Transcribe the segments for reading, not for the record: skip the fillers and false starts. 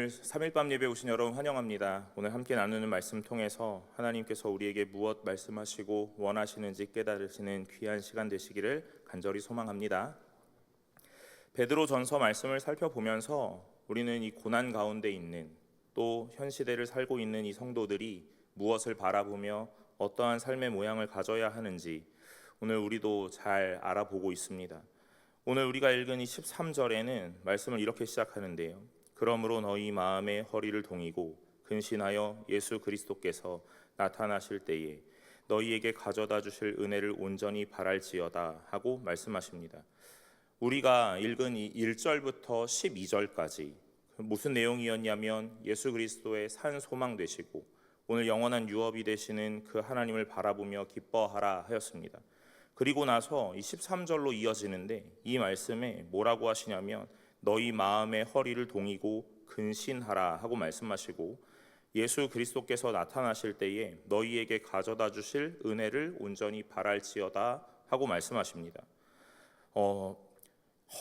오늘 3일밤 예배 오신 여러분 환영합니다. 오늘 함께 나누는 말씀 통해서 하나님께서 우리에게 무엇 말씀하시고 원하시는지 깨달으시는 귀한 시간 되시기를 간절히 소망합니다. 베드로전서 말씀을 살펴보면서 우리는 이 고난 가운데 있는 또 현 시대를 살고 있는 이 성도들이 무엇을 바라보며 어떠한 삶의 모양을 가져야 하는지 오늘 우리도 잘 알아보고 있습니다. 오늘 우리가 읽은 이 13절에는 말씀을 이렇게 시작하는데요. 그러므로 너희 마음의 허리를 동이고 근신하여 예수 그리스도께서 나타나실 때에 너희에게 가져다 주실 은혜를 온전히 바랄지어다 하고 말씀하십니다. 우리가 읽은 이 1절부터 12절까지 무슨 내용이었냐면 예수 그리스도의 산 소망 되시고 오늘 영원한 유업이 되시는 그 하나님을 바라보며 기뻐하라 하였습니다. 그리고 나서 이 13절로 이어지는데 이 말씀에 뭐라고 하시냐면 너희 마음의 허리를 동이고 근신하라 하고 말씀하시고 예수 그리스도께서 나타나실 때에 너희에게 가져다 주실 은혜를 온전히 바랄지어다 하고 말씀하십니다.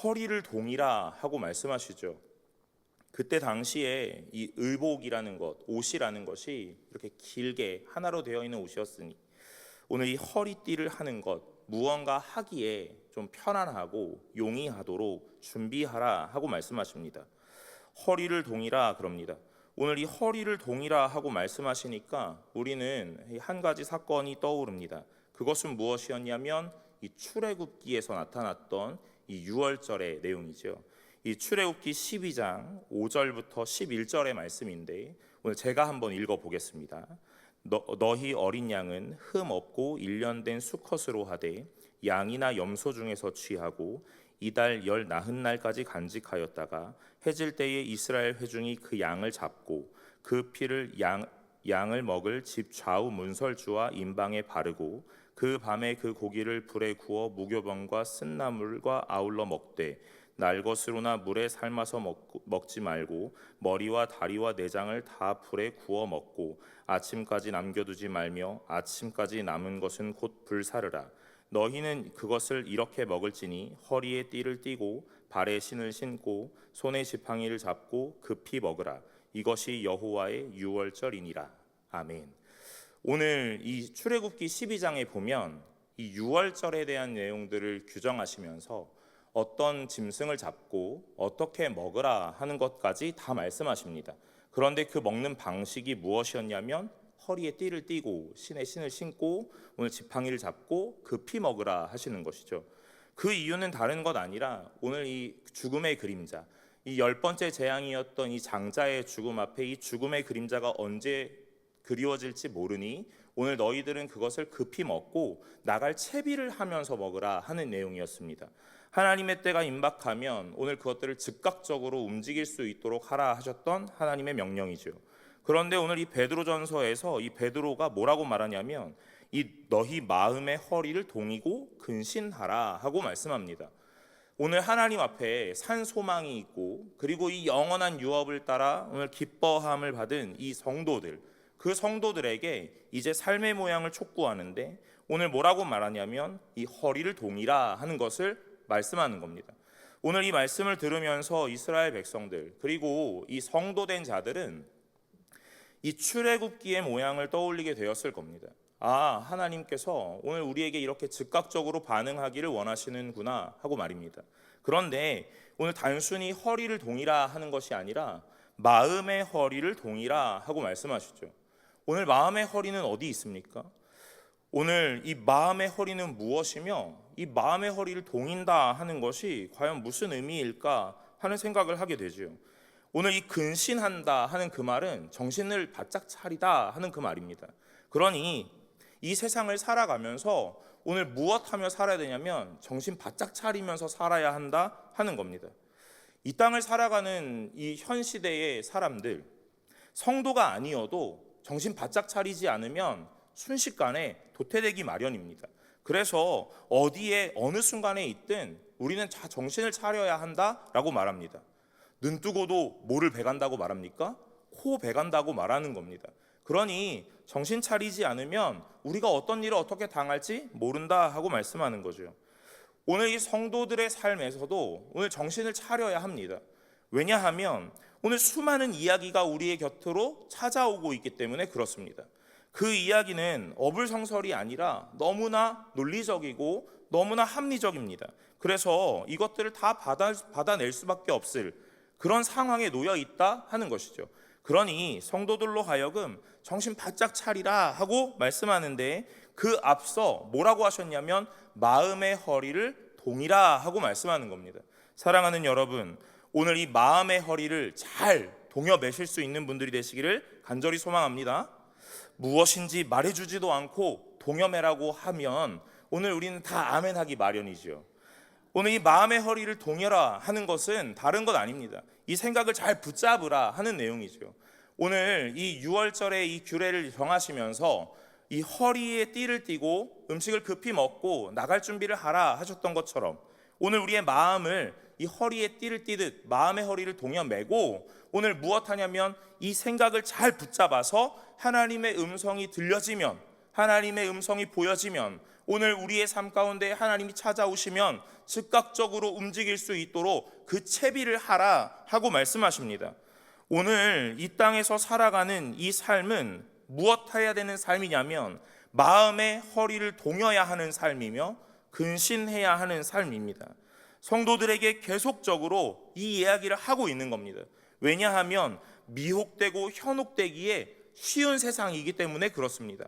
허리를 동이라 하고 말씀하시죠. 그때 당시에 이 의복이라는 것, 옷이라는 것이 이렇게 길게 하나로 되어 있는 옷이었으니 오늘 이 허리띠를 하는 것, 무언가 하기에 좀 편안하고 용이하도록 준비하라 하고 말씀하십니다. 허리를 동이라 그럽니다. 오늘 이 허리를 동이라 하고 말씀하시니까 우리는 한 가지 사건이 떠오릅니다. 그것은 무엇이었냐면 이 출애굽기에서 나타났던 이 유월절의 내용이죠. 이 출애굽기 12장 5절부터 11절의 말씀인데 오늘 제가 한번 읽어보겠습니다. 너희 어린 양은 흠 없고 1년 된 수컷으로 하되 양이나 염소 중에서 취하고 이달 열 나흔 날까지 간직하였다가 해질 때에 이스라엘 회중이 그 양을 잡고 그 피를 양을 먹을 집 좌우 문설주와 임방에 바르고 그 밤에 그 고기를 불에 구워 무교병과 쓴나물과 아울러 먹되 날 것으로나 물에 삶아서 먹지 말고 머리와 다리와 내장을 다 불에 구워 먹고 아침까지 남겨두지 말며 아침까지 남은 것은 곧 불사르라. 너희는 그것을 이렇게 먹을지니 허리에 띠를 띠고 발에 신을 신고 손에 지팡이를 잡고 급히 먹으라. 이것이 여호와의 유월절이니라. 아멘. 오늘 이 출애굽기 12장에 보면 이 유월절에 대한 내용들을 규정하시면서 어떤 짐승을 잡고 어떻게 먹으라 하는 것까지 다 말씀하십니다. 그런데 그 먹는 방식이 무엇이었냐면 허리에 띠를 띠고 신에 신을 신고 오늘 지팡이를 잡고 급히 먹으라 하시는 것이죠. 그 이유는 다른 것 아니라 오늘 이 죽음의 그림자, 이 10번째 재앙이었던 이 장자의 죽음 앞에 이 죽음의 그림자가 언제 그리워질지 모르니 오늘 너희들은 그것을 급히 먹고 나갈 채비를 하면서 먹으라 하는 내용이었습니다. 하나님의 때가 임박하면 오늘 그것들을 즉각적으로 움직일 수 있도록 하라 하셨던 하나님의 명령이죠. 그런데 오늘 이 베드로전서에서 이 베드로가 뭐라고 말하냐면 이 너희 마음의 허리를 동이고 근신하라 하고 말씀합니다. 오늘 하나님 앞에 산 소망이 있고 그리고 이 영원한 유업을 따라 오늘 기뻐함을 받은 이 성도들, 그 성도들에게 이제 삶의 모양을 촉구하는데 오늘 뭐라고 말하냐면 이 허리를 동이라 하는 것을 말씀하는 겁니다. 오늘 이 말씀을 들으면서 이스라엘 백성들 그리고 이 성도된 자들은 이 출애굽기의 모양을 떠올리게 되었을 겁니다. 아, 하나님께서 오늘 우리에게 이렇게 즉각적으로 반응하기를 원하시는구나 하고 말입니다. 그런데 오늘 단순히 허리를 동이라 하는 것이 아니라 마음의 허리를 동이라 하고 말씀하시죠. 오늘 마음의 허리는 어디 있습니까? 오늘 이 마음의 허리는 무엇이며 이 마음의 허리를 동인다 하는 것이 과연 무슨 의미일까 하는 생각을 하게 되죠. 오늘 이 근신한다 하는 그 말은 정신을 바짝 차리다 하는 그 말입니다. 그러니 이 세상을 살아가면서 오늘 무엇하며 살아야 되냐면 정신 바짝 차리면서 살아야 한다 하는 겁니다. 이 땅을 살아가는 이 현 시대의 사람들, 성도가 아니어도 정신 바짝 차리지 않으면 순식간에 도태되기 마련입니다. 그래서 어디에 어느 순간에 있든 우리는 정신을 차려야 한다라고 말합니다. 눈 뜨고도 뭐를 배간다고 말합니까? 코 배간다고 말하는 겁니다. 그러니 정신 차리지 않으면 우리가 어떤 일을 어떻게 당할지 모른다 하고 말씀하는 거죠. 오늘 이 성도들의 삶에서도 오늘 정신을 차려야 합니다. 왜냐하면 오늘 수많은 이야기가 우리의 곁으로 찾아오고 있기 때문에 그렇습니다. 그 이야기는 어불성설이 아니라 너무나 논리적이고 너무나 합리적입니다. 그래서 이것들을 다 받아낼 수밖에 없을 그런 상황에 놓여 있다 하는 것이죠. 그러니 성도들로 하여금 정신 바짝 차리라 하고 말씀하는데, 그 앞서 뭐라고 하셨냐면 마음의 허리를 동이라 하고 말씀하는 겁니다. 사랑하는 여러분, 오늘 이 마음의 허리를 잘 동여 매실 수 있는 분들이 되시기를 간절히 소망합니다. 무엇인지 말해주지도 않고 동여매라고 하면 오늘 우리는 다 아멘하기 마련이죠. 오늘 이 마음의 허리를 동여라 하는 것은 다른 것 아닙니다. 이 생각을 잘 붙잡으라 하는 내용이죠. 오늘 이 6월절에 이 규례를 정하시면서 이 허리에 띠를 띠고 음식을 급히 먹고 나갈 준비를 하라 하셨던 것처럼, 오늘 우리의 마음을 이 허리에 띠를 띠듯 마음의 허리를 동여 매고 오늘 무엇 하냐면 이 생각을 잘 붙잡아서 하나님의 음성이 들려지면, 하나님의 음성이 보여지면, 오늘 우리의 삶 가운데 하나님이 찾아오시면 즉각적으로 움직일 수 있도록 그 채비를 하라 하고 말씀하십니다. 오늘 이 땅에서 살아가는 이 삶은 무엇 해야 되는 삶이냐면 마음의 허리를 동여야 하는 삶이며 근신해야 하는 삶입니다. 성도들에게 계속적으로 이 이야기를 하고 있는 겁니다. 왜냐하면 미혹되고 현혹되기에 쉬운 세상이기 때문에 그렇습니다.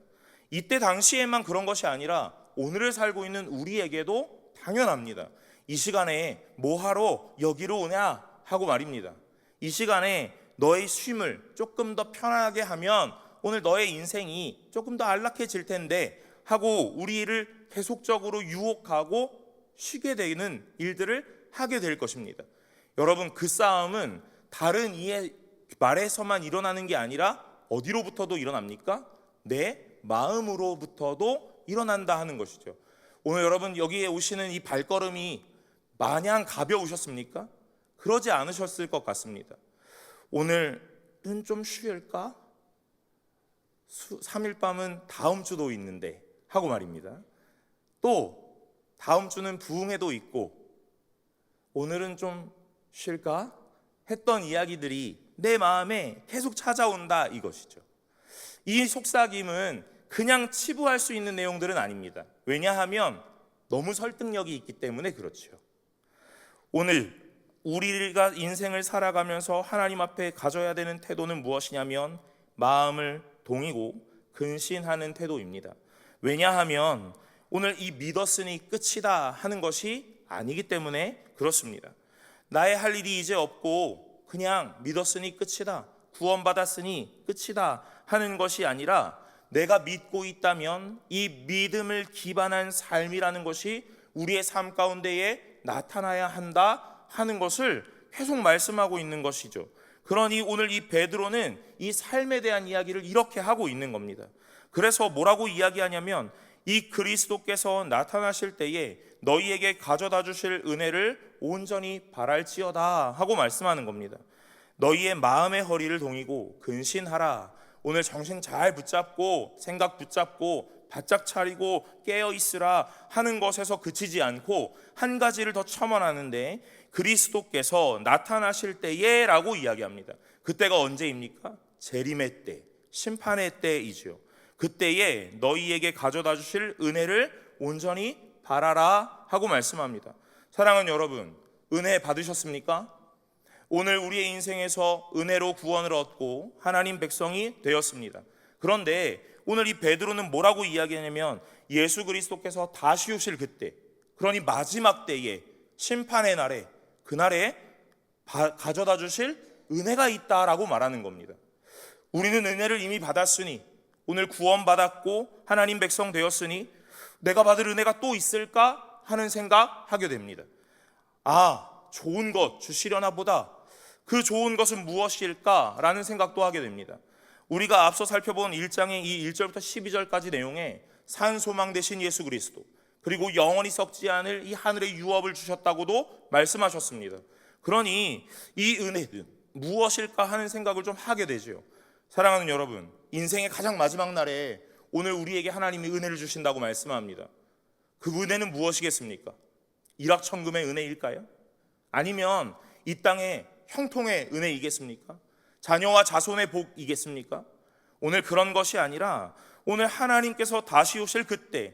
이때 당시에만 그런 것이 아니라 오늘을 살고 있는 우리에게도 당연합니다. 이 시간에 뭐하러 여기로 오냐 하고 말입니다. 이 시간에 너의 쉼을 조금 더 편하게 하면 오늘 너의 인생이 조금 더 안락해질 텐데 하고 우리를 계속적으로 유혹하고 쉬게 되는 일들을 하게 될 것입니다. 여러분, 그 싸움은 다른 이의 말에서만 일어나는 게 아니라 어디로부터도 일어납니까? 내 마음으로부터도 일어난다 하는 것이죠. 오늘 여러분 여기에 오시는 이 발걸음이 마냥 가벼우셨습니까? 그러지 않으셨을 것 같습니다. 오늘은 좀 쉴까? 3일 밤은 다음 주도 있는데 하고 말입니다. 또 다음 주는 부흥회도 있고 오늘은 좀 쉴까? 했던 이야기들이 내 마음에 계속 찾아온다 이것이죠. 이 속삭임은 그냥 치부할 수 있는 내용들은 아닙니다. 왜냐하면 너무 설득력이 있기 때문에 그렇죠. 오늘 우리가 인생을 살아가면서 하나님 앞에 가져야 되는 태도는 무엇이냐면 마음을 동이고 근신하는 태도입니다. 왜냐하면 오늘 이 믿었으니 끝이다 하는 것이 아니기 때문에 그렇습니다. 나의 할 일이 이제 없고 그냥 믿었으니 끝이다, 구원받았으니 끝이다 하는 것이 아니라 내가 믿고 있다면 이 믿음을 기반한 삶이라는 것이 우리의 삶 가운데에 나타나야 한다 하는 것을 계속 말씀하고 있는 것이죠. 그러니 오늘 이 베드로는 이 삶에 대한 이야기를 이렇게 하고 있는 겁니다. 그래서 뭐라고 이야기하냐면 이 그리스도께서 나타나실 때에 너희에게 가져다 주실 은혜를 온전히 바랄지어다 하고 말씀하는 겁니다. 너희의 마음의 허리를 동이고 근신하라. 오늘 정신 잘 붙잡고 생각 붙잡고 바짝 차리고 깨어 있으라 하는 것에서 그치지 않고 한 가지를 더 첨언하는데 그리스도께서 나타나실 때에 라고 이야기합니다. 그때가 언제입니까? 재림의 때, 심판의 때이죠. 그때에 너희에게 가져다 주실 은혜를 온전히 바라라 하고 말씀합니다. 사랑하는 여러분, 은혜 받으셨습니까? 오늘 우리의 인생에서 은혜로 구원을 얻고 하나님 백성이 되었습니다. 그런데 오늘 이 베드로는 뭐라고 이야기하냐면 예수 그리스도께서 다시 오실 그때, 그러니 마지막 때에 심판의 날에, 그날에 가져다 주실 은혜가 있다라고 말하는 겁니다. 우리는 은혜를 이미 받았으니, 오늘 구원받았고 하나님 백성 되었으니 내가 받을 은혜가 또 있을까 하는 생각하게 됩니다. 좋은 것 주시려나 보다. 그 좋은 것은 무엇일까라는 생각도 하게 됩니다. 우리가 앞서 살펴본 1장의 이 1절부터 12절까지 내용에 산소망 되신 예수 그리스도, 그리고 영원히 썩지 않을 이 하늘의 유업을 주셨다고도 말씀하셨습니다. 그러니 이 은혜는 무엇일까 하는 생각을 좀 하게 되죠. 사랑하는 여러분, 인생의 가장 마지막 날에 오늘 우리에게 하나님이 은혜를 주신다고 말씀합니다. 그 은혜는 무엇이겠습니까? 일확천금의 은혜일까요? 아니면 이 땅에 형통의 은혜이겠습니까? 자녀와 자손의 복이겠습니까? 오늘 그런 것이 아니라 오늘 하나님께서 다시 오실 그때,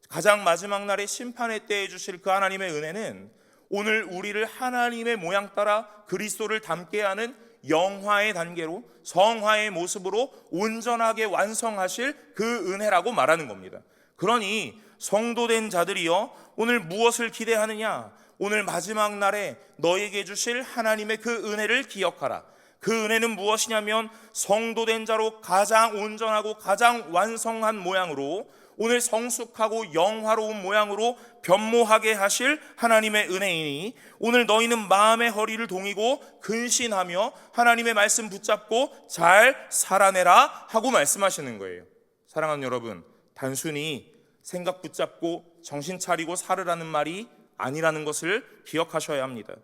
가장 마지막 날의 심판의 때에 주실 그 하나님의 은혜는 오늘 우리를 하나님의 모양 따라 그리스도를 닮게 하는 영화의 단계로, 성화의 모습으로 온전하게 완성하실 그 은혜라고 말하는 겁니다. 그러니 성도된 자들이여, 오늘 무엇을 기대하느냐? 오늘 마지막 날에 너에게 주실 하나님의 그 은혜를 기억하라. 그 은혜는 무엇이냐면 성도된 자로 가장 온전하고 가장 완성한 모양으로, 오늘 성숙하고 영화로운 모양으로 변모하게 하실 하나님의 은혜이니, 오늘 너희는 마음의 허리를 동이고 근신하며 하나님의 말씀 붙잡고 잘 살아내라 하고 말씀하시는 거예요. 사랑하는 여러분, 단순히 생각 붙잡고 정신 차리고 살으라는 말이 아니라는 것을 기억하셔야 합니다.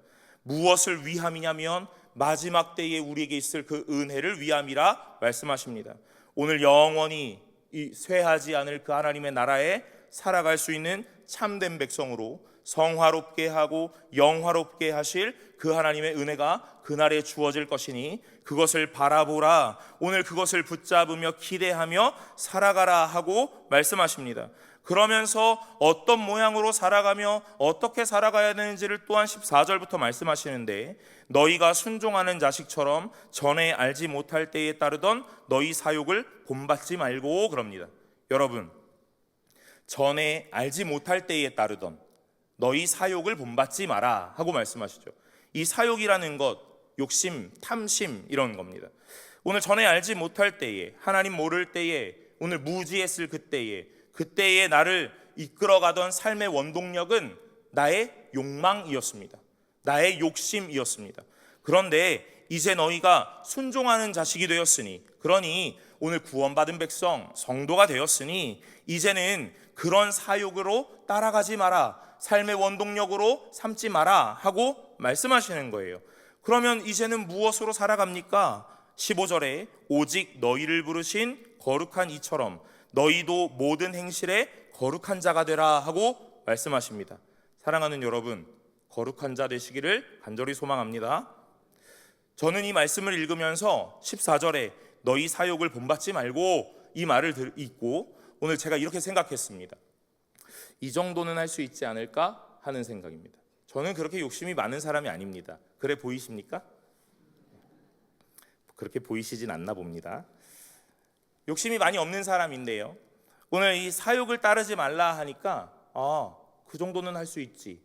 무엇을 위함이냐면 마지막 때에 우리에게 있을 그 은혜를 위함이라 말씀하십니다. 오늘 영원히 이 쇠하지 않을 그 하나님의 나라에 살아갈 수 있는 참된 백성으로 성화롭게 하고 영화롭게 하실 그 하나님의 은혜가 그날에 주어질 것이니 그것을 바라보라. 오늘 그것을 붙잡으며 기대하며 살아가라 하고 말씀하십니다. 그러면서 어떤 모양으로 살아가며 어떻게 살아가야 되는지를 또한 14절부터 말씀하시는데, 너희가 순종하는 자식처럼 전에 알지 못할 때에 따르던 너희 사욕을 본받지 말고, 그럽니다. 여러분, 전에 알지 못할 때에 따르던 너희 사욕을 본받지 마라 하고 말씀하시죠. 이 사욕이라는 것, 욕심, 탐심 이런 겁니다. 오늘 전에 알지 못할 때에, 하나님 모를 때에, 오늘 무지했을 그때에 나를 이끌어가던 삶의 원동력은 나의 욕망이었습니다. 나의 욕심이었습니다. 그런데 이제 너희가 순종하는 자식이 되었으니, 그러니 오늘 구원받은 백성, 성도가 되었으니 이제는 그런 사욕으로 따라가지 마라, 삶의 원동력으로 삼지 마라 하고 말씀하시는 거예요. 그러면 이제는 무엇으로 살아갑니까? 15절에 오직 너희를 부르신 거룩한 이처럼 너희도 모든 행실에 거룩한 자가 되라 하고 말씀하십니다. 사랑하는 여러분, 거룩한 자 되시기를 간절히 소망합니다. 저는 이 말씀을 읽으면서 14절에 너희 사욕을 본받지 말고 이 말을 읽고 오늘 제가 이렇게 생각했습니다. 이 정도는 할 수 있지 않을까 하는 생각입니다. 저는 그렇게 욕심이 많은 사람이 아닙니다. 그래 보이십니까? 그렇게 보이시진 않나 봅니다. 욕심이 많이 없는 사람인데요, 오늘 이 사욕을 따르지 말라 하니까 그 정도는 할 수 있지,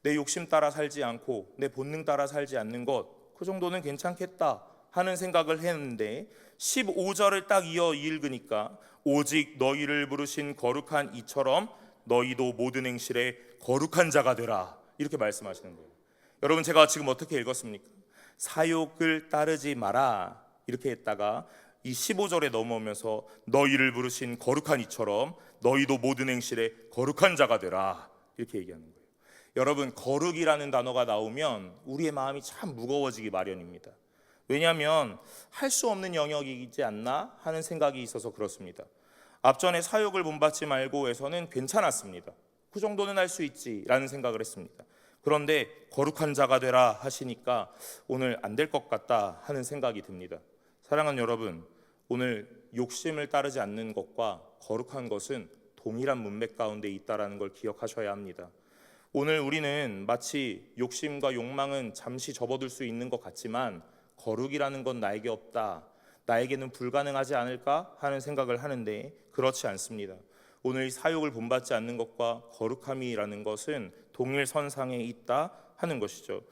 내 욕심 따라 살지 않고 내 본능 따라 살지 않는 것, 그 정도는 괜찮겠다 하는 생각을 했는데 15절을 딱 이어 읽으니까 오직 너희를 부르신 거룩한 이처럼 너희도 모든 행실에 거룩한 자가 되라 이렇게 말씀하시는 거예요. 여러분, 제가 지금 어떻게 읽었습니까? 사욕을 따르지 마라 이렇게 했다가 이 15절에 넘어오면서 너희를 부르신 거룩한 이처럼 너희도 모든 행실에 거룩한 자가 되라 이렇게 얘기하는 거예요. 여러분, 거룩이라는 단어가 나오면 우리의 마음이 참 무거워지기 마련입니다. 왜냐하면 할 수 없는 영역이지 않나 하는 생각이 있어서 그렇습니다. 앞전에 사욕을 본받지 말고에서는 괜찮았습니다. 그 정도는 할 수 있지라는 생각을 했습니다. 그런데 거룩한 자가 되라 하시니까 오늘 안 될 것 같다 하는 생각이 듭니다. 사랑하는 여러분, 오늘 욕심을 따르지 않는 것과 거룩한 것은 동일한 문맥 가운데 있다는 걸 기억하셔야 합니다. 오늘 우리는 마치 욕심과 욕망은 잠시 접어들 수 있는 것 같지만 거룩이라는 건 나에게 없다, 나에게는 불가능하지 않을까 하는 생각을 하는데 그렇지 않습니다. 오늘 이 사욕을 본받지 않는 것과 거룩함이라는 것은 동일선상에 있다 하는 것이죠.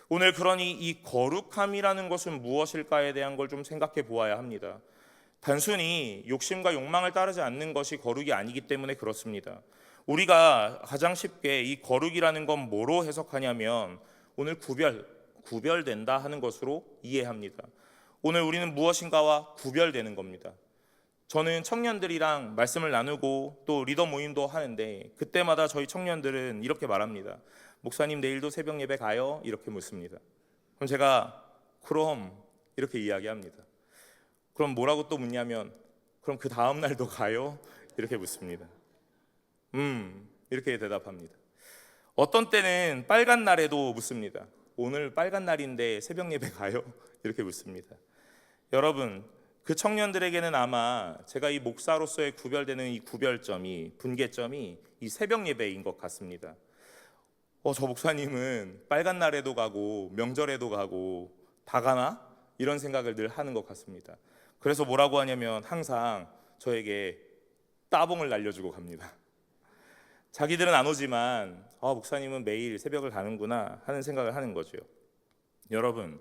오늘 그러니 이 거룩함이라는 것은 무엇일까에 대한 걸 좀 생각해 보아야 합니다. 단순히 욕심과 욕망을 따르지 않는 것이 거룩이 아니기 때문에 그렇습니다. 우리가 가장 쉽게 이 거룩이라는 건 뭐로 해석하냐면 오늘 구별된다 하는 것으로 이해합니다. 오늘 우리는 무엇인가와 구별되는 겁니다. 저는 청년들이랑 말씀을 나누고 또 리더 모임도 하는데 그때마다 저희 청년들은 이렇게 말합니다. 목사님, 내일도 새벽 예배 가요? 이렇게 묻습니다. 그럼 제가 그럼 이렇게 이야기합니다. 그럼 뭐라고 또 묻냐면 그럼 그 다음 날도 가요? 이렇게 묻습니다. 이렇게 대답합니다. 어떤 때는 빨간 날에도 묻습니다. 오늘 빨간 날인데 새벽 예배 가요? 이렇게 묻습니다. 여러분, 그 청년들에게는 아마 제가 이 목사로서의 구별되는 이 구별점이, 분계점이 이 새벽 예배인 것 같습니다. 저 목사님은 빨간 날에도 가고 명절에도 가고 다 가나? 이런 생각을 늘 하는 것 같습니다. 그래서 뭐라고 하냐면 항상 저에게 따봉을 날려주고 갑니다. 자기들은 안 오지만 목사님은 매일 새벽을 가는구나 하는 생각을 하는 거죠. 여러분,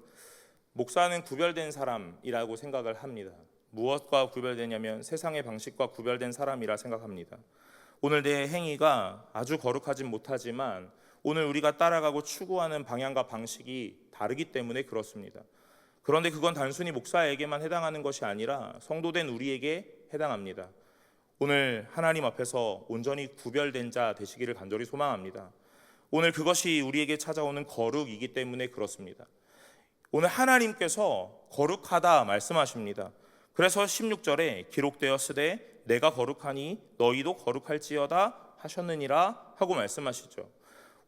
목사는 구별된 사람이라고 생각을 합니다. 무엇과 구별되냐면 세상의 방식과 구별된 사람이라 생각합니다. 오늘 내 행위가 아주 거룩하진 못하지만 오늘 우리가 따라가고 추구하는 방향과 방식이 다르기 때문에 그렇습니다. 그런데 그건 단순히 목사에게만 해당하는 것이 아니라 성도된 우리에게 해당합니다. 오늘 하나님 앞에서 온전히 구별된 자 되시기를 간절히 소망합니다. 오늘 그것이 우리에게 찾아오는 거룩이기 때문에 그렇습니다. 오늘 하나님께서 거룩하다 말씀하십니다. 그래서 16절에 기록되었으되 내가 거룩하니 너희도 거룩할지어다 하셨느니라 하고 말씀하시죠.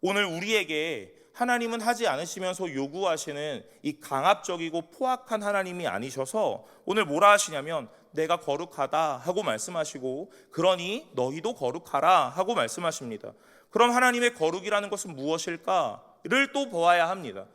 오늘 우리에게 하나님은 하지 않으시면서 요구하시는 이 강압적이고 포악한 하나님이 아니셔서 오늘 뭐라 하시냐면 내가 거룩하다 하고 말씀하시고 그러니 너희도 거룩하라 하고 말씀하십니다. 그럼 하나님의 거룩이라는 것은 무엇일까를 또 보아야 합니다.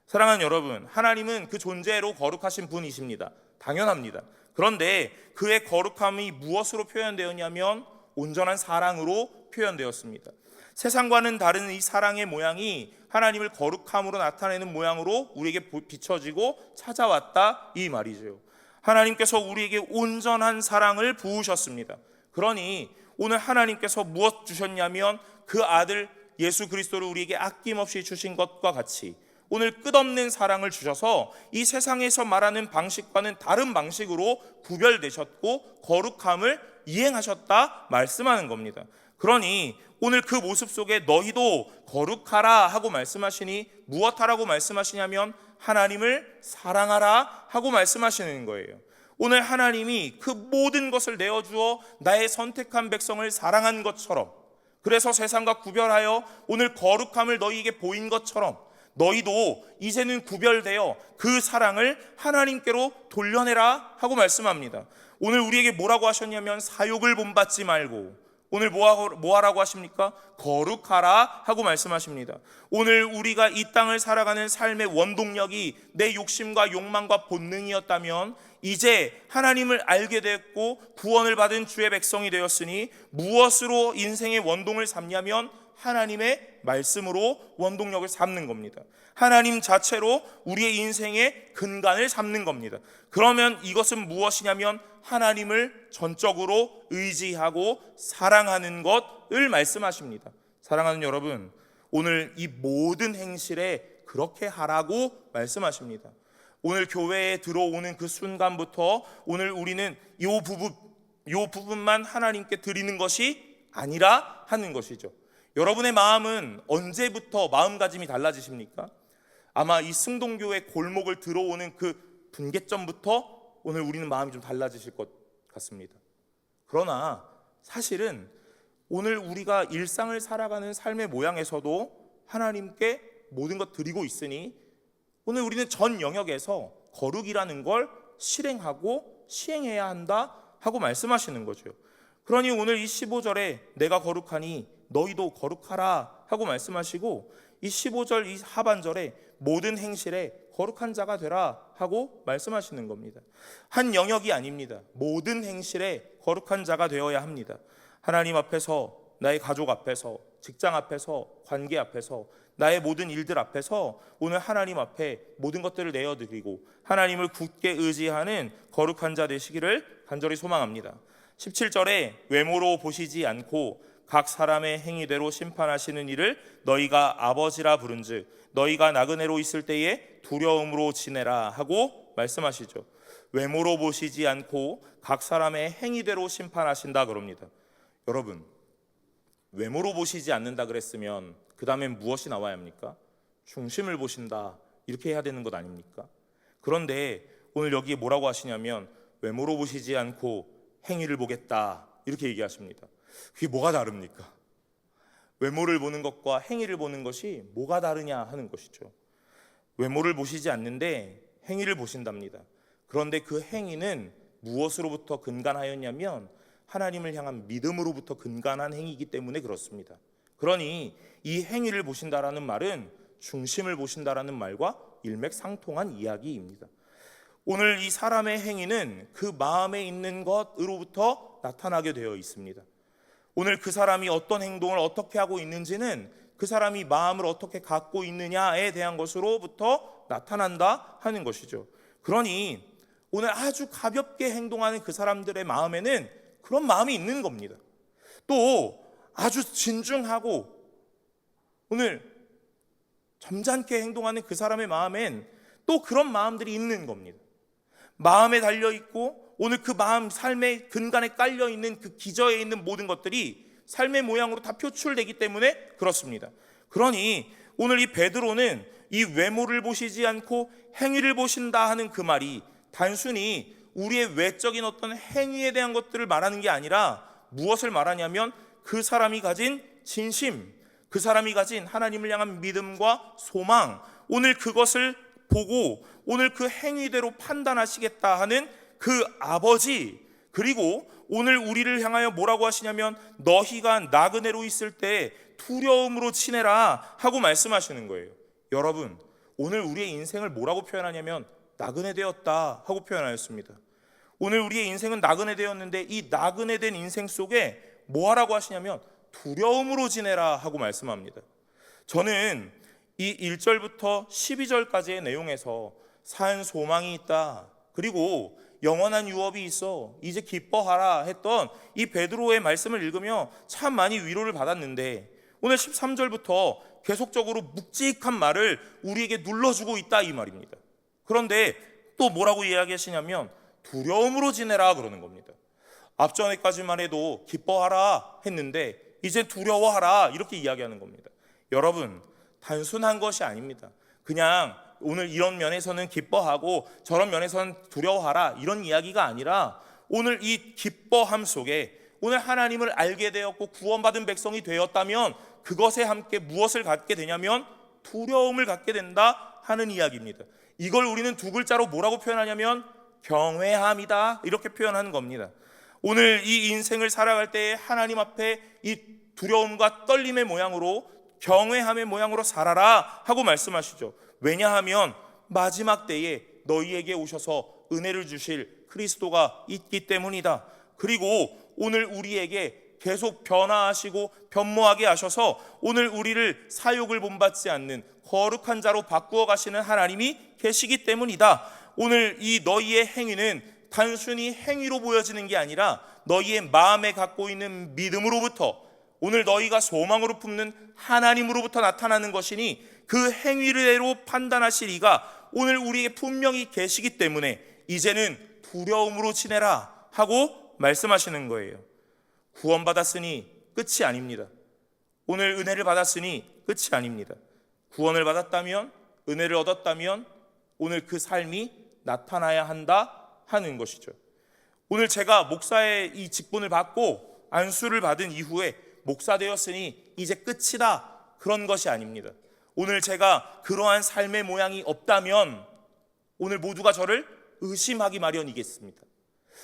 사랑하는 여러분, 하나님은 그 존재로 거룩하신 분이십니다. 당연합니다. 그런데 그의 거룩함이 무엇으로 표현되었냐면 온전한 사랑으로 표현되었습니다. 세상과는 다른 이 사랑의 모양이 하나님을 거룩함으로 나타내는 모양으로 우리에게 비춰지고 찾아왔다 이 말이죠. 하나님께서 우리에게 온전한 사랑을 부으셨습니다. 그러니 오늘 하나님께서 무엇 주셨냐면 그 아들 예수 그리스도를 우리에게 아낌없이 주신 것과 같이 오늘 끝없는 사랑을 주셔서 이 세상에서 말하는 방식과는 다른 방식으로 구별되셨고 거룩함을 이행하셨다 말씀하는 겁니다. 그러니 오늘 그 모습 속에 너희도 거룩하라 하고 말씀하시니 무엇하라고 말씀하시냐면 하나님을 사랑하라 하고 말씀하시는 거예요. 오늘 하나님이 그 모든 것을 내어주어 나의 선택한 백성을 사랑한 것처럼, 그래서 세상과 구별하여 오늘 거룩함을 너희에게 보인 것처럼 너희도 이제는 구별되어 그 사랑을 하나님께로 돌려내라 하고 말씀합니다. 오늘 우리에게 뭐라고 하셨냐면 사욕을 본받지 말고 오늘 뭐하라고 하십니까? 거룩하라 하고 말씀하십니다. 오늘 우리가 이 땅을 살아가는 삶의 원동력이 내 욕심과 욕망과 본능이었다면 이제 하나님을 알게 됐고 구원을 받은 주의 백성이 되었으니 무엇으로 인생의 원동을 삼냐면 하나님의 말씀으로 원동력을 삼는 겁니다. 하나님 자체로 우리의 인생의 근간을 삼는 겁니다. 그러면 이것은 무엇이냐면 하나님을 전적으로 의지하고 사랑하는 것을 말씀하십니다. 사랑하는 여러분, 오늘 이 모든 행실에 그렇게 하라고 말씀하십니다. 오늘 교회에 들어오는 그 순간부터 오늘 우리는 이 부분만 하나님께 드리는 것이 아니라 하는 것이죠. 여러분의 마음은 언제부터 마음가짐이 달라지십니까? 아마 이 승동교회 골목을 들어오는 그 분계점부터 오늘 우리는 마음이 좀 달라지실 것 같습니다. 그러나 사실은 오늘 우리가 일상을 살아가는 삶의 모양에서도 하나님께 모든 것 드리고 있으니 오늘 우리는 전 영역에서 거룩이라는 걸 실행하고 시행해야 한다 하고 말씀하시는 거죠. 그러니 오늘 이 15절에 내가 거룩하니 너희도 거룩하라 하고 말씀하시고 이 15절 이 하반절에 모든 행실에 거룩한 자가 되라 하고 말씀하시는 겁니다. 한 영역이 아닙니다. 모든 행실에 거룩한 자가 되어야 합니다. 하나님 앞에서, 나의 가족 앞에서, 직장 앞에서, 관계 앞에서, 나의 모든 일들 앞에서 오늘 하나님 앞에 모든 것들을 내어드리고 하나님을 굳게 의지하는 거룩한 자 되시기를 간절히 소망합니다. 17절에 외모로 보시지 않고 각 사람의 행위대로 심판하시는 이를 너희가 아버지라 부른즉 너희가 나그네로 있을 때에 두려움으로 지내라 하고 말씀하시죠. 외모로 보시지 않고 각 사람의 행위대로 심판하신다 그럽니다. 여러분, 외모로 보시지 않는다 그랬으면 그 다음엔 무엇이 나와야 합니까? 중심을 보신다 이렇게 해야 되는 것 아닙니까? 그런데 오늘 여기에 뭐라고 하시냐면 외모로 보시지 않고 행위를 보겠다 이렇게 얘기하십니다. 그게 뭐가 다릅니까? 외모를 보는 것과 행위를 보는 것이 뭐가 다르냐 하는 것이죠. 외모를 보시지 않는데 행위를 보신답니다. 그런데 그 행위는 무엇으로부터 근간하였냐면 하나님을 향한 믿음으로부터 근간한 행위이기 때문에 그렇습니다. 그러니 이 행위를 보신다라는 말은 중심을 보신다라는 말과 일맥상통한 이야기입니다. 오늘 이 사람의 행위는 그 마음에 있는 것으로부터 나타나게 되어 있습니다. 오늘 그 사람이 어떤 행동을 어떻게 하고 있는지는 그 사람이 마음을 어떻게 갖고 있느냐에 대한 것으로부터 나타난다 하는 것이죠. 그러니 오늘 아주 가볍게 행동하는 그 사람들의 마음에는 그런 마음이 있는 겁니다. 또 아주 진중하고 오늘 점잖게 행동하는 그 사람의 마음엔 또 그런 마음들이 있는 겁니다. 마음에 달려있고 오늘 그 마음 삶의 근간에 깔려있는 그 기저에 있는 모든 것들이 삶의 모양으로 다 표출되기 때문에 그렇습니다. 그러니 오늘 이 베드로는 이 외모를 보시지 않고 행위를 보신다 하는 그 말이 단순히 우리의 외적인 어떤 행위에 대한 것들을 말하는 게 아니라 무엇을 말하냐면 그 사람이 가진 진심, 그 사람이 가진 하나님을 향한 믿음과 소망, 오늘 그것을 보고 오늘 그 행위대로 판단하시겠다 하는 그 아버지, 그리고 오늘 우리를 향하여 뭐라고 하시냐면 너희가 나그네로 있을 때 두려움으로 지내라 하고 말씀하시는 거예요. 여러분, 오늘 우리의 인생을 뭐라고 표현하냐면 나그네 되었다 하고 표현하였습니다. 오늘 우리의 인생은 나그네 되었는데 이 나그네 된 인생 속에 뭐 하라고 하시냐면 두려움으로 지내라 하고 말씀합니다. 저는 이 1절부터 12절까지의 내용에서 산 소망이 있다, 그리고 영원한 유업이 있어, 이제 기뻐하라 했던 이 베드로의 말씀을 읽으며 참 많이 위로를 받았는데 오늘 13절부터 계속적으로 묵직한 말을 우리에게 눌러주고 있다 이 말입니다. 그런데 또 뭐라고 이야기하시냐면 두려움으로 지내라 그러는 겁니다. 앞전에까지만 해도 기뻐하라 했는데 이제 두려워하라 이렇게 이야기하는 겁니다. 여러분, 단순한 것이 아닙니다. 그냥 오늘 이런 면에서는 기뻐하고 저런 면에서는 두려워하라 이런 이야기가 아니라 오늘 이 기뻐함 속에 오늘 하나님을 알게 되었고 구원받은 백성이 되었다면 그것에 함께 무엇을 갖게 되냐면 두려움을 갖게 된다 하는 이야기입니다. 이걸 우리는 두 글자로 뭐라고 표현하냐면 경외함이다 이렇게 표현하는 겁니다. 오늘 이 인생을 살아갈 때 하나님 앞에 이 두려움과 떨림의 모양으로 경외함의 모양으로 살아라 하고 말씀하시죠. 왜냐하면 마지막 때에 너희에게 오셔서 은혜를 주실 그리스도가 있기 때문이다. 그리고 오늘 우리에게 계속 변화하시고 변모하게 하셔서 오늘 우리를 사욕을 본받지 않는 거룩한 자로 바꾸어 가시는 하나님이 계시기 때문이다. 오늘 이 너희의 행위는 단순히 행위로 보여지는 게 아니라 너희의 마음에 갖고 있는 믿음으로부터 오늘 너희가 소망으로 품는 하나님으로부터 나타나는 것이니 그 행위대로 판단하실 이가 오늘 우리에게 분명히 계시기 때문에 이제는 두려움으로 지내라 하고 말씀하시는 거예요. 구원받았으니 끝이 아닙니다. 오늘 은혜를 받았으니 끝이 아닙니다. 구원을 받았다면, 은혜를 얻었다면 오늘 그 삶이 나타나야 한다 하는 것이죠. 오늘 제가 목사의 이 직분을 받고 안수를 받은 이후에 목사 되었으니 이제 끝이다 그런 것이 아닙니다. 오늘 제가 그러한 삶의 모양이 없다면 오늘 모두가 저를 의심하기 마련이겠습니다.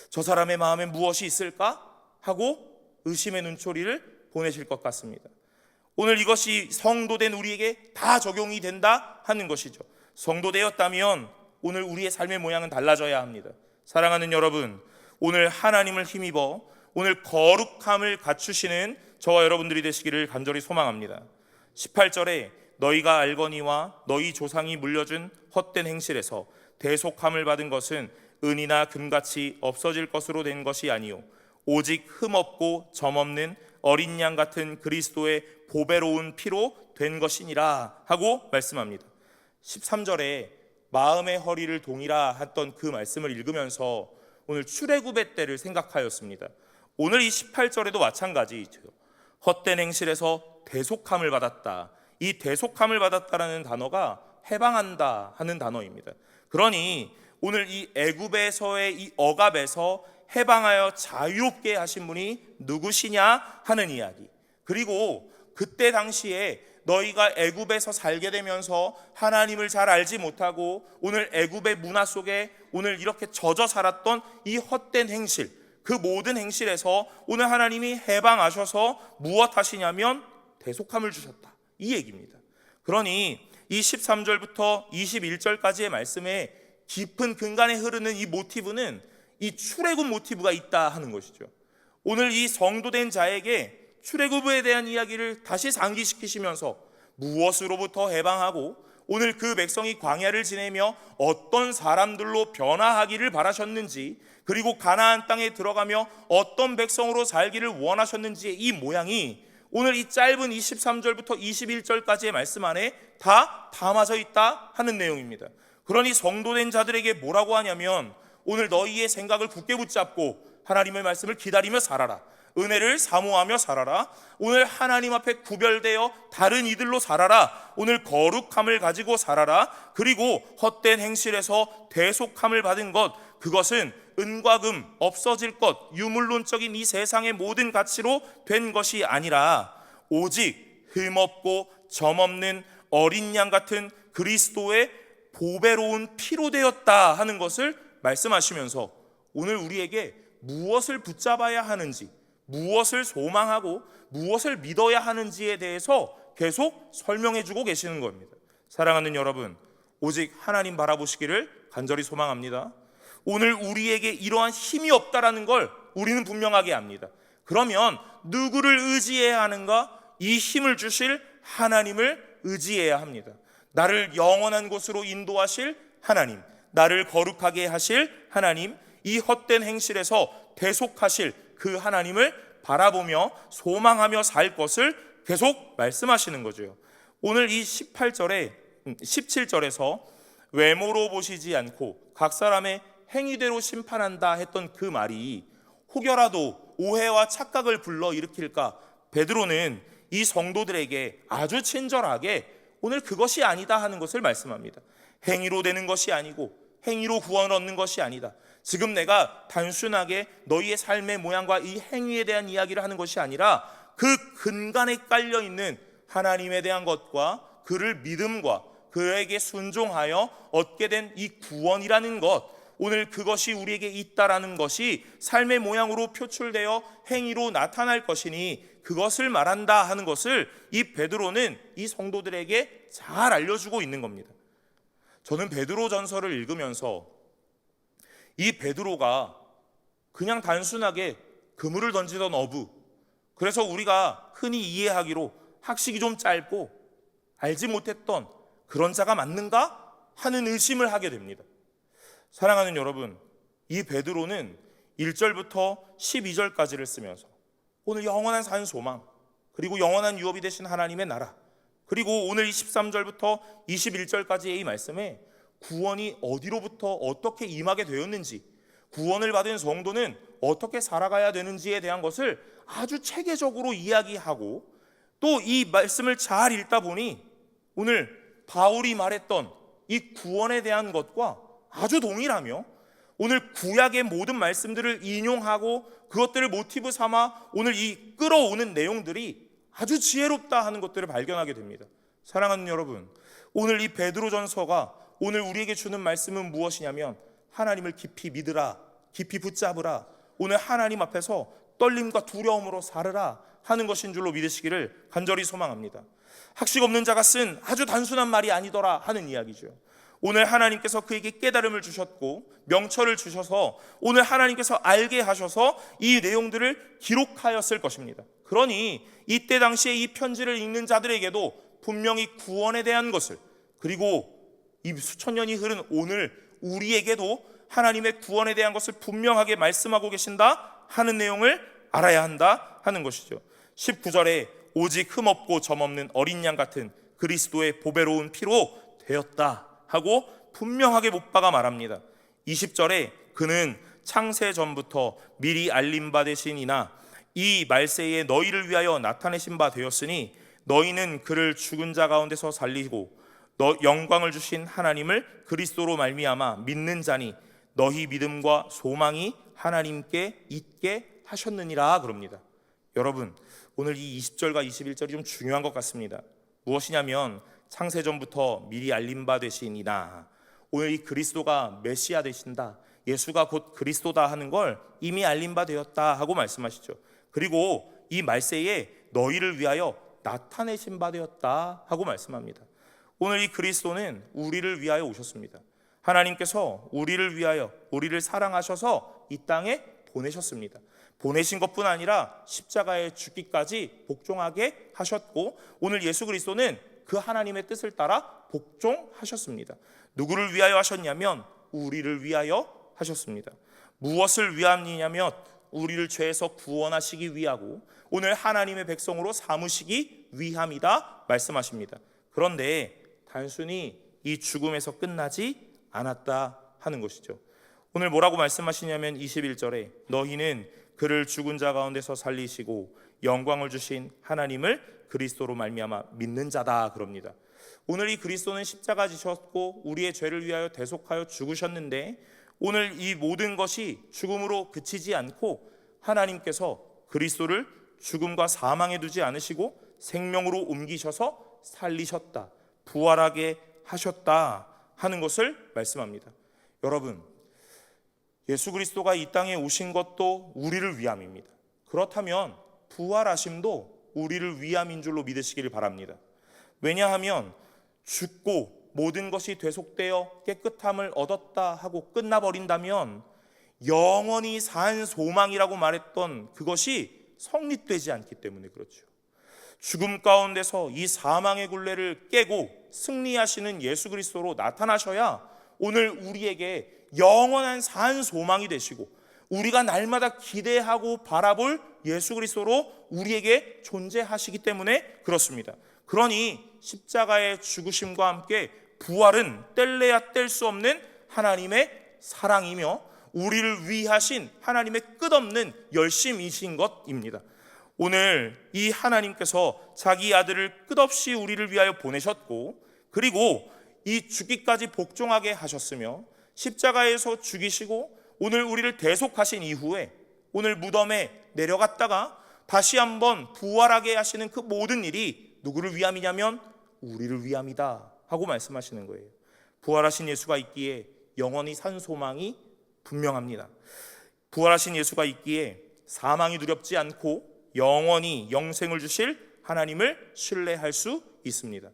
저 사람의 마음에 무엇이 있을까 하고 의심의 눈초리를 보내실 것 같습니다. 오늘 이것이 성도된 우리에게 다 적용이 된다 하는 것이죠. 성도되었다면 오늘 우리의 삶의 모양은 달라져야 합니다. 사랑하는 여러분, 오늘 하나님을 힘입어 오늘 거룩함을 갖추시는 저와 여러분들이 되시기를 간절히 소망합니다. 18절에 너희가 알거니와 너희 조상이 물려준 헛된 행실에서 대속함을 받은 것은 은이나 금같이 없어질 것으로 된 것이 아니요 오직 흠없고 점없는 어린 양 같은 그리스도의 보배로운 피로 된 것이니라 하고 말씀합니다. 13절에 마음의 허리를 동이라 했던 그 말씀을 읽으면서 오늘 출애굽의 때를 생각하였습니다. 오늘 이 18절에도 마찬가지죠. 헛된 행실에서 대속함을 받았다. 이 대속함을 받았다라는 단어가 해방한다 하는 단어입니다. 그러니 오늘 이 애굽에서의 이 억압에서 해방하여 자유롭게 하신 분이 누구시냐 하는 이야기. 그리고 그때 당시에 너희가 애굽에서 살게 되면서 하나님을 잘 알지 못하고 오늘 애굽의 문화 속에 오늘 이렇게 젖어 살았던 이 헛된 행실, 그 모든 행실에서 오늘 하나님이 해방하셔서 무엇 하시냐면 대속함을 주셨다, 이 얘기입니다. 그러니 이 13절부터 21절까지의 말씀에 깊은 근간에 흐르는 이 모티브는 이 출애굽 모티브가 있다 하는 것이죠. 오늘 이 성도된 자에게 출애굽에 대한 이야기를 다시 상기시키시면서 무엇으로부터 해방하고 오늘 그 백성이 광야를 지내며 어떤 사람들로 변화하기를 바라셨는지, 그리고 가나안 땅에 들어가며 어떤 백성으로 살기를 원하셨는지의 이 모양이 오늘 이 짧은 23절부터 21절까지의 말씀 안에 다 담아져 있다 하는 내용입니다. 그러니 성도된 자들에게 뭐라고 하냐면 오늘 너희의 생각을 굳게 붙잡고 하나님의 말씀을 기다리며 살아라, 은혜를 사모하며 살아라, 오늘 하나님 앞에 구별되어 다른 이들로 살아라, 오늘 거룩함을 가지고 살아라, 그리고 헛된 행실에서 대속함을 받은 것, 그것은 은과 금, 없어질 것, 유물론적인 이 세상의 모든 가치로 된 것이 아니라 오직 흠없고 점없는 어린 양 같은 그리스도의 보배로운 피로 되었다 하는 것을 말씀하시면서 오늘 우리에게 무엇을 붙잡아야 하는지, 무엇을 소망하고 무엇을 믿어야 하는지에 대해서 계속 설명해 주고 계시는 겁니다. 사랑하는 여러분, 오직 하나님 바라보시기를 간절히 소망합니다. 오늘 우리에게 이러한 힘이 없다라는 걸 우리는 분명하게 압니다. 그러면 누구를 의지해야 하는가? 이 힘을 주실 하나님을 의지해야 합니다. 나를 영원한 곳으로 인도하실 하나님, 나를 거룩하게 하실 하나님, 이 헛된 행실에서 대속하실 그 하나님을 바라보며 소망하며 살 것을 계속 말씀하시는 거죠. 오늘 이 17절에서 외모로 보시지 않고 각 사람의 행위대로 심판한다 했던 그 말이 혹여라도 오해와 착각을 불러일으킬까, 베드로는 이 성도들에게 아주 친절하게 오늘 그것이 아니다 하는 것을 말씀합니다. 행위로 되는 것이 아니고 행위로 구원을 얻는 것이 아니다. 지금 내가 단순하게 너희의 삶의 모양과 이 행위에 대한 이야기를 하는 것이 아니라 그 근간에 깔려있는 하나님에 대한 것과 그를 믿음과 그에게 순종하여 얻게 된 이 구원이라는 것, 오늘 그것이 우리에게 있다라는 것이 삶의 모양으로 표출되어 행위로 나타날 것이니 그것을 말한다 하는 것을 이 베드로는 이 성도들에게 잘 알려주고 있는 겁니다. 저는 베드로 전서를 읽으면서 이 베드로가 그냥 단순하게 그물을 던지던 어부, 그래서 우리가 흔히 이해하기로 학식이 좀 짧고 알지 못했던 그런 자가 맞는가 하는 의심을 하게 됩니다. 사랑하는 여러분, 이 베드로는 1절부터 12절까지를 쓰면서 오늘 영원한 산 소망, 그리고 영원한 유업이 되신 하나님의 나라, 그리고 오늘 23절부터 21절까지의 이 말씀에 구원이 어디로부터 어떻게 임하게 되었는지, 구원을 받은 성도는 어떻게 살아가야 되는지에 대한 것을 아주 체계적으로 이야기하고, 또 이 말씀을 잘 읽다 보니 오늘 바울이 말했던 이 구원에 대한 것과 아주 동일하며 오늘 구약의 모든 말씀들을 인용하고 그것들을 모티브 삼아 오늘 이 끌어오는 내용들이 아주 지혜롭다 하는 것들을 발견하게 됩니다. 사랑하는 여러분, 오늘 이 베드로전서가 오늘 우리에게 주는 말씀은 무엇이냐면 하나님을 깊이 믿으라, 깊이 붙잡으라, 오늘 하나님 앞에서 떨림과 두려움으로 살으라 하는 것인 줄로 믿으시기를 간절히 소망합니다. 학식 없는 자가 쓴 아주 단순한 말이 아니더라 하는 이야기죠. 오늘 하나님께서 그에게 깨달음을 주셨고 명철을 주셔서 오늘 하나님께서 알게 하셔서 이 내용들을 기록하였을 것입니다. 그러니 이때 당시에 이 편지를 읽는 자들에게도 분명히 구원에 대한 것을, 그리고 이 수천 년이 흐른 오늘 우리에게도 하나님의 구원에 대한 것을 분명하게 말씀하고 계신다 하는 내용을 알아야 한다 하는 것이죠. 19절에 오직 흠없고 점없는 어린 양 같은 그리스도의 보배로운 피로 되었다 하고 분명하게 못 박아 말합니다. 20절에 그는 창세 전부터 미리 알림 받으시니나 이 말세에 너희를 위하여 나타내신 바 되었으니 너희는 그를 죽은 자 가운데서 살리고 영광을 주신 하나님을 그리스도로 말미암아 믿는 자니 너희 믿음과 소망이 하나님께 있게 하셨느니라 그럽니다. 여러분, 오늘 이 20절과 21절이 좀 중요한 것 같습니다. 무엇이냐면 창세전부터 미리 알림 바 되시니나, 오늘 이 그리스도가 메시아 되신다, 예수가 곧 그리스도다 하는 걸 이미 알림 바 되었다 하고 말씀하시죠. 그리고 이 말세에 너희를 위하여 나타내신 바 되었다 하고 말씀합니다. 오늘 이 그리스도는 우리를 위하여 오셨습니다. 하나님께서 우리를 위하여, 우리를 사랑하셔서 이 땅에 보내셨습니다. 보내신 것뿐 아니라 십자가에 죽기까지 복종하게 하셨고, 오늘 예수 그리스도는 그 하나님의 뜻을 따라 복종하셨습니다. 누구를 위하여 하셨냐면 우리를 위하여 하셨습니다. 무엇을 위함이냐면 우리를 죄에서 구원하시기 위하고 오늘 하나님의 백성으로 삼으시기 위함이다 말씀하십니다. 그런데 단순히 이 죽음에서 끝나지 않았다 하는 것이죠. 오늘 뭐라고 말씀하시냐면 21절에 너희는 그를 죽은 자 가운데서 살리시고 영광을 주신 하나님을 그리스도로 말미암아 믿는 자다 그럽니다. 오늘 이 그리스도는 십자가 지셨고 우리의 죄를 위하여 대속하여 죽으셨는데, 오늘 이 모든 것이 죽음으로 그치지 않고 하나님께서 그리스도를 죽음과 사망에 두지 않으시고 생명으로 옮기셔서 살리셨다, 부활하게 하셨다 하는 것을 말씀합니다. 여러분, 예수 그리스도가 이 땅에 오신 것도 우리를 위함입니다. 그렇다면 부활하심도 우리를 위함인 줄로 믿으시기를 바랍니다. 왜냐하면 죽고 모든 것이 되속되어 깨끗함을 얻었다 하고 끝나버린다면 영원히 산 소망이라고 말했던 그것이 성립되지 않기 때문에 그렇죠. 죽음 가운데서 이 사망의 굴레를 깨고 승리하시는 예수 그리스도로 나타나셔야 오늘 우리에게 영원한 산 소망이 되시고 우리가 날마다 기대하고 바라볼 예수 그리스도로 우리에게 존재하시기 때문에 그렇습니다. 그러니 십자가의 죽으심과 함께 부활은 뗄래야 뗄 수 없는 하나님의 사랑이며 우리를 위하신 하나님의 끝없는 열심이신 것입니다. 오늘 이 하나님께서 자기 아들을 끝없이 우리를 위하여 보내셨고, 그리고 이 죽기까지 복종하게 하셨으며 십자가에서 죽이시고 오늘 우리를 대속하신 이후에 오늘 무덤에 내려갔다가 다시 한번 부활하게 하시는 그 모든 일이 누구를 위함이냐면 우리를 위함이다 하고 말씀하시는 거예요. 부활하신 예수가 있기에 영원히 산 소망이 분명합니다. 부활하신 예수가 있기에 사망이 두렵지 않고 영원히 영생을 주실 하나님을 신뢰할 수 있습니다.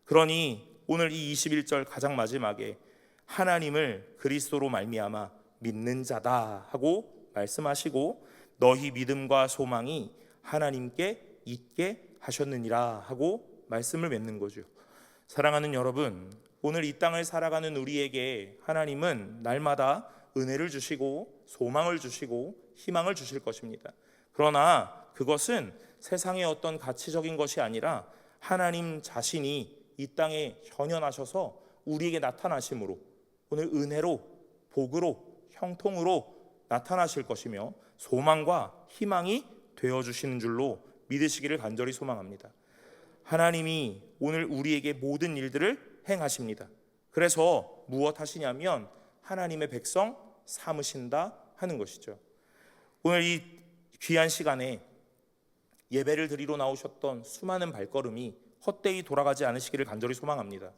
그러니 오늘 이 21절 가장 마지막에 하나님을 그리스도로 말미암아 믿는 자다 하고 말씀하시고 너희 믿음과 소망이 하나님께 있게 하셨느니라 하고 말씀을 맺는 거죠. 사랑하는 여러분, 오늘 이 땅을 살아가는 우리에게 하나님은 날마다 은혜를 주시고 소망을 주시고 희망을 주실 것입니다. 그러나 그것은 세상의 어떤 가치적인 것이 아니라 하나님 자신이 이 땅에 현현하셔서 우리에게 나타나심으로 오늘 은혜로, 복으로, 형통으로 나타나실 것이며 소망과 희망이 되어주시는 줄로 믿으시기를 간절히 소망합니다. 하나님이 오늘 우리에게 모든 일들을 행하십니다. 그래서 무엇 하시냐면 하나님의 백성 삼으신다 하는 것이죠. 오늘 이 귀한 시간에 예배를 드리러 나오셨던 수많은 발걸음이 헛되이 돌아가지 않으시기를 간절히 소망합니다.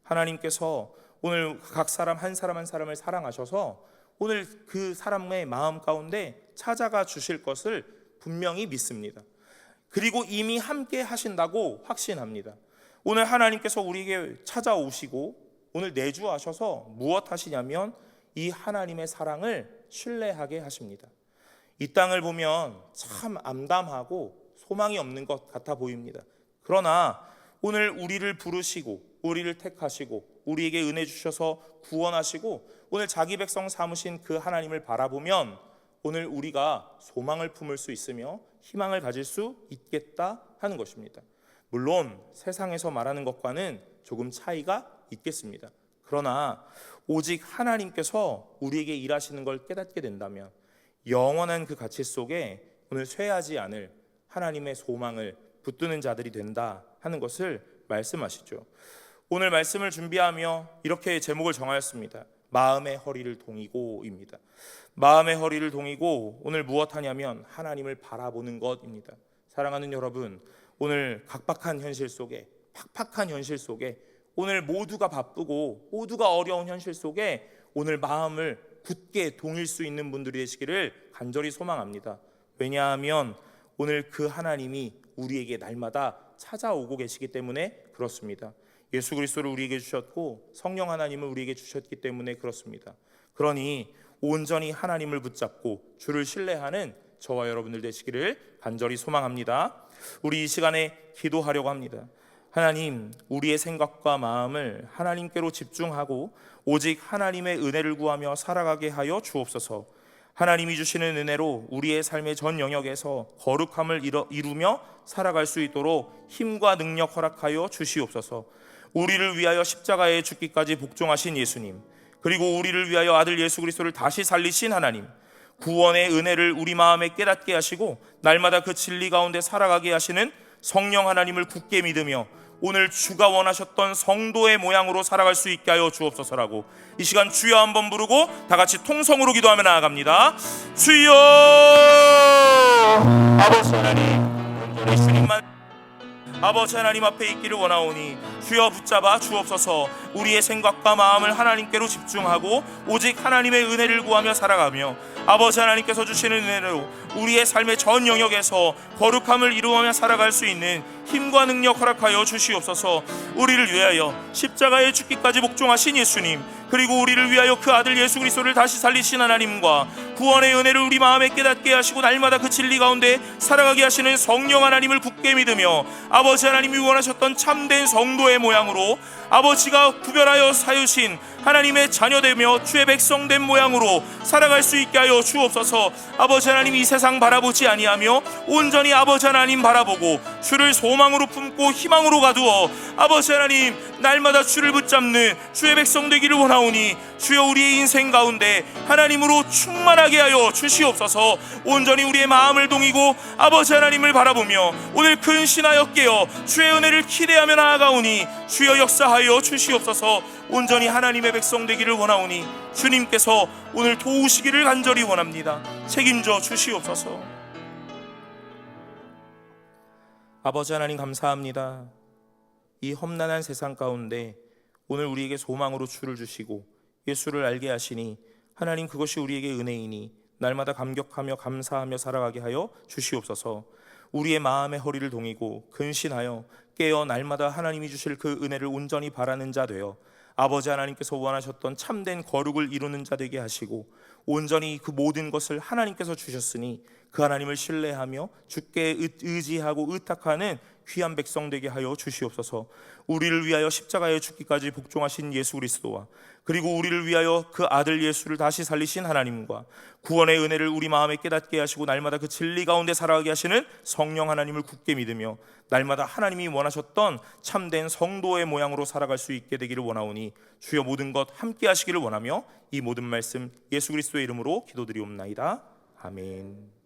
하나님께서 오늘 각 사람 한 사람 한 사람을 사랑하셔서 오늘 그 사람의 마음 가운데 찾아가 주실 것을 분명히 믿습니다. 그리고 이미 함께 하신다고 확신합니다. 오늘 하나님께서 우리에게 찾아오시고 오늘 내주하셔서 무엇 하시냐면 이 하나님의 사랑을 신뢰하게 하십니다. 이 땅을 보면 참 암담하고 소망이 없는 것 같아 보입니다. 그러나 오늘 우리를 부르시고 우리를 택하시고 우리에게 은혜 주셔서 구원하시고 오늘 자기 백성 삼으신 그 하나님을 바라보면 오늘 우리가 소망을 품을 수 있으며 희망을 가질 수 있겠다 하는 것입니다. 물론 세상에서 말하는 것과는 조금 차이가 있겠습니다. 그러나 오직 하나님께서 우리에게 일하시는 걸 깨닫게 된다면 영원한 그 가치 속에 오늘 쇠하지 않을 하나님의 소망을 붙드는 자들이 된다 하는 것을 말씀하시죠. 오늘 말씀을 준비하며 이렇게 제목을 정하였습니다. 마음의 허리를 동이고입니다. 마음의 허리를 동이고 오늘 무엇 하냐면 하나님을 바라보는 것입니다. 사랑하는 여러분, 오늘 각박한 현실 속에 팍팍한 현실 속에, 오늘 모두가 바쁘고 모두가 어려운 현실 속에 오늘 마음을 굳게 동일 수 있는 분들이 되시기를 간절히 소망합니다. 왜냐하면 오늘 그 하나님이 우리에게 날마다 찾아오고 계시기 때문에 그렇습니다. 예수 그리스도를 우리에게 주셨고 성령 하나님을 우리에게 주셨기 때문에 그렇습니다. 그러니 온전히 하나님을 붙잡고 주를 신뢰하는 저와 여러분들 되시기를 간절히 소망합니다. 우리 이 시간에 기도하려고 합니다. 하나님, 우리의 생각과 마음을 하나님께로 집중하고 오직 하나님의 은혜를 구하며 살아가게 하여 주옵소서. 하나님이 주시는 은혜로 우리의 삶의 전 영역에서 거룩함을 이루며 살아갈 수 있도록 힘과 능력 허락하여 주시옵소서. 우리를 위하여 십자가에 죽기까지 복종하신 예수님, 그리고 우리를 위하여 아들 예수 그리스도를 다시 살리신 하나님, 구원의 은혜를 우리 마음에 깨닫게 하시고 날마다 그 진리 가운데 살아가게 하시는 성령 하나님을 굳게 믿으며 오늘 주가 원하셨던 성도의 모양으로 살아갈 수 있게 하여 주옵소서라고 이 시간 주여 한번 부르고 다 같이 통성으로 기도하며 나아갑니다. 주여, 아버지 하나님, 온전히 주님만 아버지 하나님 앞에 있기를 원하오니 주여 붙잡아 주옵소서. 우리의 생각과 마음을 하나님께로 집중하고 오직 하나님의 은혜를 구하며 살아가며 아버지 하나님께서 주시는 은혜로 우리의 삶의 전 영역에서 거룩함을 이루어가며 살아갈 수 있는 힘과 능력 허락하여 주시옵소서. 우리를 위하여 십자가에 죽기까지 복종하신 예수님, 그리고 우리를 위하여 그 아들 예수 그리스도를 다시 살리신 하나님과 구원의 은혜를 우리 마음에 깨닫게 하시고 날마다 그 진리 가운데 살아가게 하시는 성령 하나님을 굳게 믿으며 아버지 하나님이 원하셨던 참된 성도의 모양으로 아버지가 구별하여 사유신 하나님의 자녀되며 주의 백성된 모양으로 살아갈 수 있게 하여 주옵소서. 아버지 하나님, 이 세상 바라보지 아니하며 온전히 아버지 하나님 바라보고 주를 소망으로 품고 희망으로 가두어 아버지 하나님 날마다 주를 붙잡는 주의 백성 되기를 원하오니 주여 우리의 인생 가운데 하나님으로 충만하게 하여 주시옵소서. 온전히 우리의 마음을 동이고 아버지 하나님을 바라보며 오늘 근신하여 깨어 주의 은혜를 기대하며 나아가오니 주여 역사하여 주시옵소서. 온전히 하나님의 백성 되기를 원하오니 주님께서 오늘 도우시기를 간절히 원합니다. 책임져 주시옵소서. 아버지 하나님, 감사합니다. 이 험난한 세상 가운데 오늘 우리에게 소망으로 주를 주시고 예수를 알게 하시니 하나님, 그것이 우리에게 은혜이니 날마다 감격하며 감사하며 살아가게 하여 주시옵소서. 우리의 마음의 허리를 동이고 근신하여 깨어 날마다 하나님이 주실 그 은혜를 온전히 바라는 자 되어 아버지 하나님께서 원하셨던 참된 거룩을 이루는 자 되게 하시고 온전히 그 모든 것을 하나님께서 주셨으니 그 하나님을 신뢰하며 주께 의지하고 의탁하는 귀한 백성 되게 하여 주시옵소서. 우리를 위하여 십자가에 죽기까지 복종하신 예수 그리스도와 그리고 우리를 위하여 그 아들 예수를 다시 살리신 하나님과 구원의 은혜를 우리 마음에 깨닫게 하시고 날마다 그 진리 가운데 살아가게 하시는 성령 하나님을 굳게 믿으며 날마다 하나님이 원하셨던 참된 성도의 모양으로 살아갈 수 있게 되기를 원하오니 주여 모든 것 함께 하시기를 원하며 이 모든 말씀 예수 그리스도의 이름으로 기도드리옵나이다. 아멘.